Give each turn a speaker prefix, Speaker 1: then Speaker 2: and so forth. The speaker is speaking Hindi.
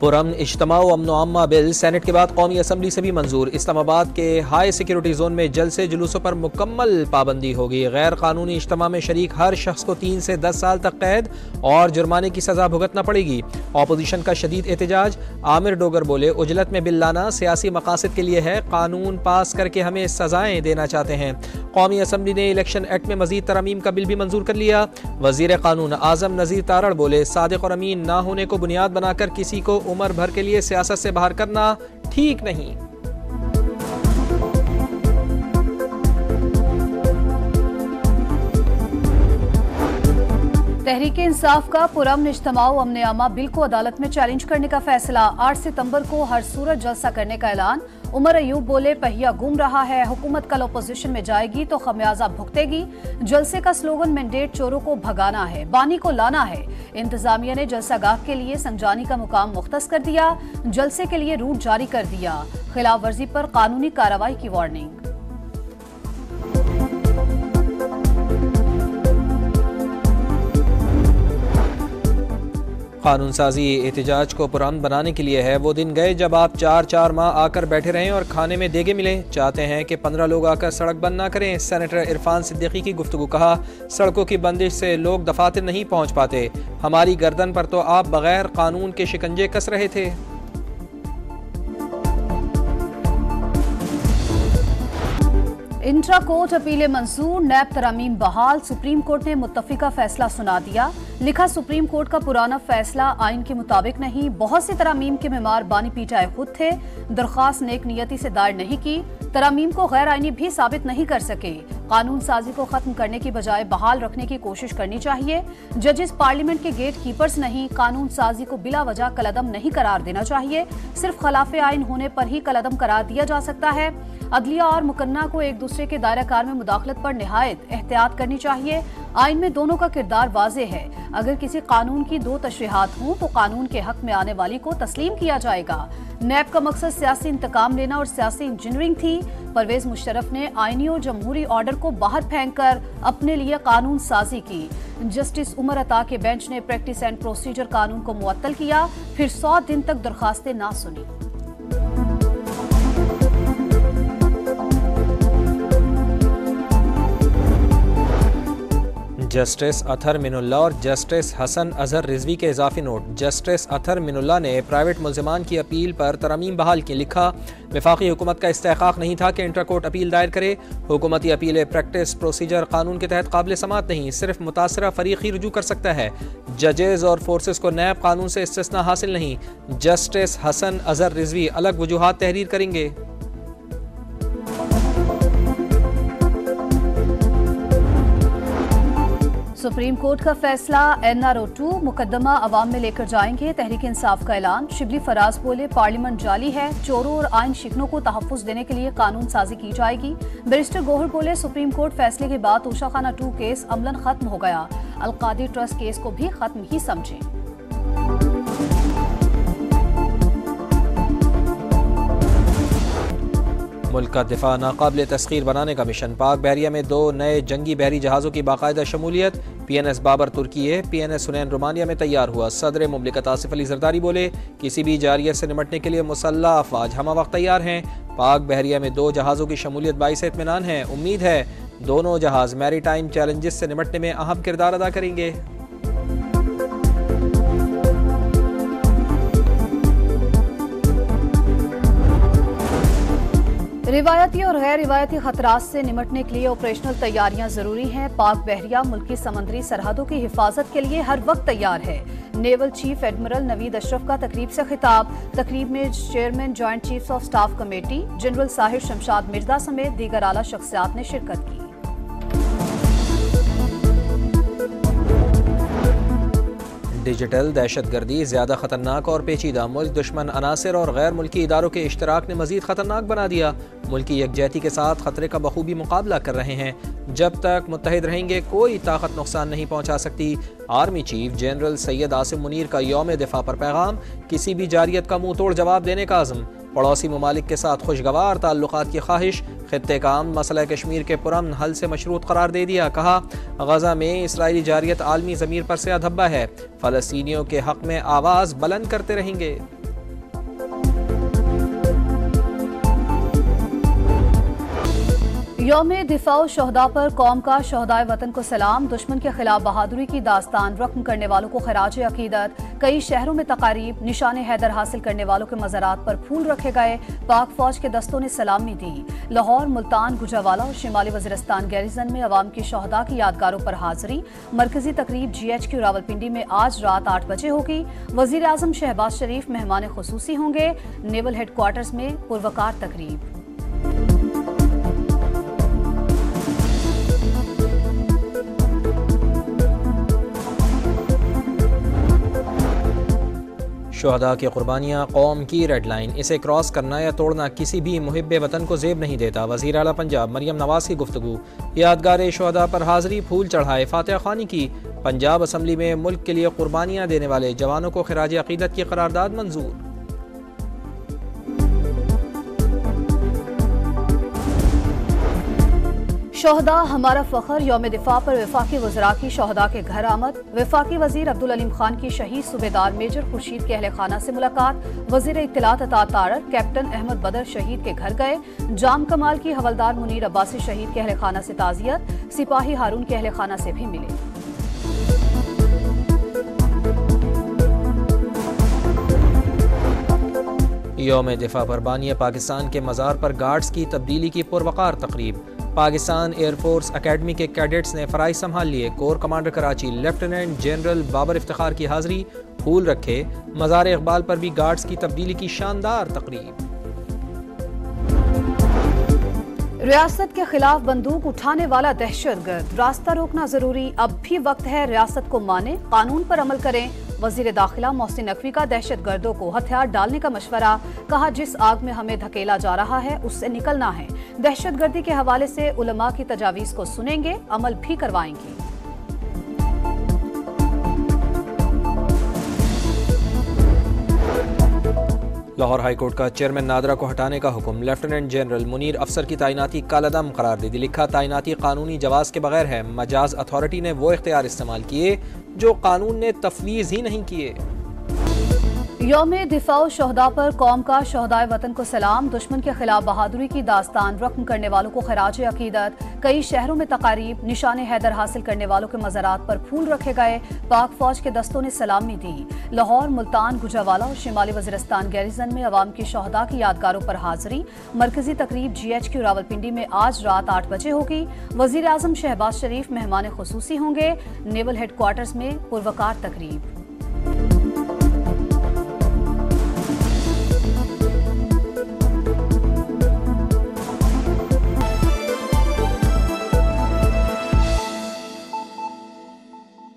Speaker 1: पुरअमन इज्तिमा व अमन आमा बिल सेनेट के बाद कौमी असम्बली से भी मंजूर। इस्लामाबाद के हाई सिक्योरिटी जोन में जलसे जुलूसों पर मुकम्मल पाबंदी होगी। गैर कानूनी इज्तिमा में शरीक हर शख्स को 3 से 10 साल तक कैद और जुर्माने की सजा भुगतना पड़ेगी। अपोजिशन का शदीद एहतजाज। आमिर डोगर बोले, उजलत में बिल लाना सियासी मकासद के लिए है, कानून पास करके हमें सजाएं देना चाहते हैं। कौमी असम्बली ने इलेक्शन एक्ट में मजीद तरमीम का बिल भी मंजूर कर लिया। वजीर कानून आजम नजीर तारड़ बोले, सादिक और अमीन ना होने को बुनियाद बनाकर किसी को उम्र भर के लिए सियासत से बाहर करना ठीक नहीं।
Speaker 2: तहरीक इंसाफ का पुरअमन इज्तिमा व अमन आमा बिल को अदालत में चैलेंज करने का फैसला। 8 सितंबर को हर सूरत जलसा करने का ऐलान। उमर अयूब बोले, पहिया घूम रहा है, हुकूमत कल अपोजिशन में जाएगी तो खमियाजा भुगतेगी। जलसे का स्लोगन मैंडेट चोरों को भगाना है, बानी को लाना है। इंतजामिया ने जलसागाह के लिए संजानी का मुकाम मुख्तस कर दिया, जलसे के लिए रूट जारी कर दिया। खिलाफ वर्जी पर कानूनी कार्रवाई की वार्निंग।
Speaker 1: कानून साजी एहतजाज को पुरअमन बनाने के लिए है। वो दिन गए जब आप 4 माह आकर बैठे रहें और खाने में देगे मिले। चाहते हैं कि 15 लोग आकर सड़क बंद ना करें। सेनेटर इरफान सिद्दीकी की गुफ्तगू। कहा, सड़कों की बंदिश से लोग दफातर नहीं पहुंच पाते, हमारी गर्दन पर तो आप बगैर कानून के शिकंजे कस रहे थे।
Speaker 2: इंट्रा कोर्ट अपीलें मंजूर, नैब तरमीम बहाल। सुप्रीम कोर्ट ने मुत्तफिका फैसला सुना दिया। लिखा, सुप्रीम कोर्ट का पुराना फैसला आइन के मुताबिक नहीं। बहुत से तरामीम के मेमार बानी पीटाए खुद थे, दरख्वास्त नेक नियति से दायर नहीं की, तरामीम को गैर आइनी भी साबित नहीं कर सके। कानून साजी को खत्म करने की बजाय बहाल रखने की कोशिश करनी चाहिए। जजेस पार्लियामेंट के गेट कीपर्स नहीं, कानून साजी को बिला वजह कलअदम नहीं करार देना चाहिए। सिर्फ खिलाफे आइन होने पर ही कलअदम करार दिया जा सकता है। अदलिया और मुकन्ना को एक दूसरे के दायरा कार में मुदाखलत पर निहायत एहतियात करनी चाहिए। आइन में दोनों का किरदार वाजे है। अगर किसी कानून की 2 तशरीहात हों तो कानून के हक में आने वाली को तस्लीम किया जाएगा। नैब का मकसद सियासी इंतकाम लेना और सियासी इंजीनियरिंग थी। परवेज मुशर्रफ ने आइनी और जमहूरी ऑर्डर को बाहर फेंककर अपने लिए कानून साजी की। जस्टिस उमर अता के बेंच ने प्रैक्टिस एंड प्रोसीजर कानून को मुअत्तल किया, फिर 100 दिन तक दरखास्तें ना सुनी।
Speaker 1: जस्टिस अतहर मिनुल्लाह और जस्टिस हसन अजहर रिजवी के इजाफी नोट। जस्टिस अतहर मिनुल्लाह ने प्राइवेट मुल्जिमान की अपील पर तरमीम बहाल की। लिखा, वफाकी हुकूमत का इस्तेहकाक नहीं था कि इंटर कोर्ट अपील दायर करे। हुकूमती अपीलें प्रैक्टिस प्रोसीजर कानून के तहत काबिल समात नहीं, सिर्फ मुतासरा फरीक ही रुजू कर सकता है। जजेज और फोर्सेस को नैब कानून से इस्तिस्ना हासिल नहीं। जस्टिस हसन अजहर रिजवी अलग वजूहात तहरीर करेंगे।
Speaker 2: सुप्रीम कोर्ट का फैसला। NRO-2 मुकदमा अवाम में लेकर जाएंगे, तहरीक इंसाफ का ऐलान। शिबली फराज बोले, पार्लियामेंट जाली है, चोरों और आइन शिकनों को तहफ्फुज देने के लिए कानून साजी की जाएगी। बैरिस्टर गोहर बोले, सुप्रीम कोर्ट फैसले के बाद तोशा खाना 2 केस अमलन खत्म हो गया, अलकादी ट्रस्ट केस को भी खत्म ही समझे।
Speaker 1: मुल्क का दिफा नाकाबिल तस्खीर बनाने का मिशन। पाक बहरिया में 2 नए जंगी बहरी जहाज़ों की बाकायदा शमूलियत। PNS बाबर तुर्की है, PNS हुनैन रोमानिया में तैयार हुआ। सदर मुमलिकत आसिफ अली जरदारी बोले, किसी भी जारियत से निमटने के लिए मुसल्लह अफवाज हम वक्त तैयार हैं। पाक बहरिया में 2 जहाज़ों की शमूलियत बाइस इत्मीनान है। उम्मीद है दोनों जहाज़ मैरी टाइम चैलेंजेस से निमटने में अहम किरदार अदा करेंगे।
Speaker 2: रिवायती और गैर रिवायती खतरात से निमटने के लिए ऑपरेशनल तैयारियां जरूरी हैं। पाक बहरिया मुल्क की समंदरी सरहदों की हिफाजत के लिए हर वक्त तैयार है। Naval chief admiral Naveed Ashraf का तकरीब से खिताब। तकरीब में chairman joint chiefs of staff committee general Sahir Shamshad Mirza समेत दीगर आला शख्सियात ने शिरकत की।
Speaker 1: डिजिटल दहशतगर्दी ज्यादा खतरनाक और पेचीदा। मुल्क दुश्मन अनासर और गैर मुल्की इदारों के इश्तराक ने मजीद खतरनाक बना दिया। मुल्की यकजहती के साथ खतरे का बखूबी मुकाबला कर रहे हैं। जब तक मुत्तहिद रहेंगे कोई ताकत नुकसान नहीं पहुंचा सकती। Army chief general Syed Asim Munir का यौम दिफा पर पैगाम। किसी भी जारियत का मुंह तोड़ जवाब देने का आज़म। पड़ोसी ममालिक के साथ खुशगवार ताल्लुकात की ख्वाहिश। खित्ते का अमन मसला कश्मीर के पुरअमन हल से मशरूत करार दे दिया। कहा, गजा में इसराइली जारियत आलमी ज़मीर पर से अधब्बा है। फ़लस्तीनियों के हक में आवाज़ बुलंद करते रहेंगे।
Speaker 2: यौम दिफा शहदा पर कौम का शहदाए वतन को सलाम। दुश्मन के खिलाफ बहादुरी की दास्तान रकम करने वालों को खराज अकीदत। कई शहरों में तकारीब। निशान हैदर हासिल करने वालों के मज़ारात पर फूल रखे गए। पाक फौज के दस्तों ने सलामी दी। लाहौर, मुल्तान, गुजरावाला और शिमाली वज़ीरिस्तान गैरिजन में अवाम की शहदा की यादगारों पर हाजिरी। मरकजी तकरीब GHQ रावलपिंडी में आज रात 8 बजे होगी। वज़ीर आज़म शहबाज शरीफ मेहमान खुसूसी होंगे। नेवल हेडक्वार्टर्स में पुरवकार तकरीब।
Speaker 1: शुहदा की कुर्बानियाँ कौम की रेड लाइन, इसे क्रॉस करना या तोड़ना किसी भी मुहिब्बे वतन को ज़ेब नहीं देता। वज़ीर आला पंजाब मरियम नवाज की गुफ्तगू। यादगार शुहदा पर हाज़री, फूल चढ़ाए, फातिहा ख़्वानी की। पंजाब असम्बली में मुल्क के लिए कुर्बानियाँ देने वाले जवानों को खिराज अक़ीदत की करारदाद मंजूर।
Speaker 2: शहदा हमारा फ़ख्र। यौम दिफा पर वफाकी वज़रा की शहदा के घर आमद। वफाकी वज़ीर अब्दुल अलीम खान की शहीद सूबेदार मेजर खुर्शीद के अहल खाना से मुलाकात। वज़ीर इत्तलात अता तारर कैप्टन अहमद बदर शहीद के घर गए। जाम कमाल की हवलदार मुनीर अब्बासी शहीद के अहल खाना से ताज़ियत। सिपाही हारून के अहल खाना से भी मिले।
Speaker 1: यौम दिफा पर बानिया पाकिस्तान के मज़ार पर गार्ड्स की तब्दीली की पुरवकार तकरीब। पाकिस्तान एयरफोर्स अकेडमी के कैडेट्स ने फ़राइज़ संभाल लिए। Corps commander Karachi lieutenant general Babar Iftikhar की हाज़िरी, फूल रखे। मज़ार इकबाल पर भी गार्ड्स की तब्दीली की शानदार तकरीब।
Speaker 2: रियासत के खिलाफ बंदूक उठाने वाला दहशतगर्द, रास्ता रोकना जरूरी। अब भी वक्त है रियासत को माने, कानून पर अमल करें। वजीर दाखिला मोहसिन नकवी का दहशतगर्दों को हथियार डालने का मशवरा। कहा, जिस आग में हमें धकेला जा रहा है उससे निकलना है। दहशतगर्दी के हवाले से उलमा की तजावीज़ को सुनेंगे, अमल भी करवाएंगे।
Speaker 1: लाहौर हाईकोर्ट का चेयरमैन नादरा को हटाने का हुक्म। लेफ्टिनेंट जनरल मुनीर अफसर की तैनाती कालादम करार दे दी। लिखा, तैनाती कानूनी जवाज़ के बगैर है। मजाज अथॉरिटी ने वो इख्तियार इस्तेमाल किए जो कानून ने तफवीज़ ही नहीं किए।
Speaker 2: यौम दिफा शहदा पर कौम का शहदाए वतन को सलाम। दुश्मन के खिलाफ बहादुरी की दास्तान रकम करने वालों को खराज अकीदत। कई शहरों में तकारीब। निशान हैदर हासिल करने वालों के मज़ारात पर फूल रखे गए। पाक फौज के दस्तों ने सलामी दी। लाहौर, मुल्तान, गुजरावाला और शिमाली वज़ीरिस्तान गैरिजन में अवाम की शहदा की यादगारों पर हाजिरी। मरकजी तकरीब GHQ रावलपिंडी में आज रात 8 बजे होगी। वज़ीर आज़म शहबाज शरीफ मेहमान खुसूसी होंगे। नेवल हेडक्वार्टर्स में पुरवकार तकरीब।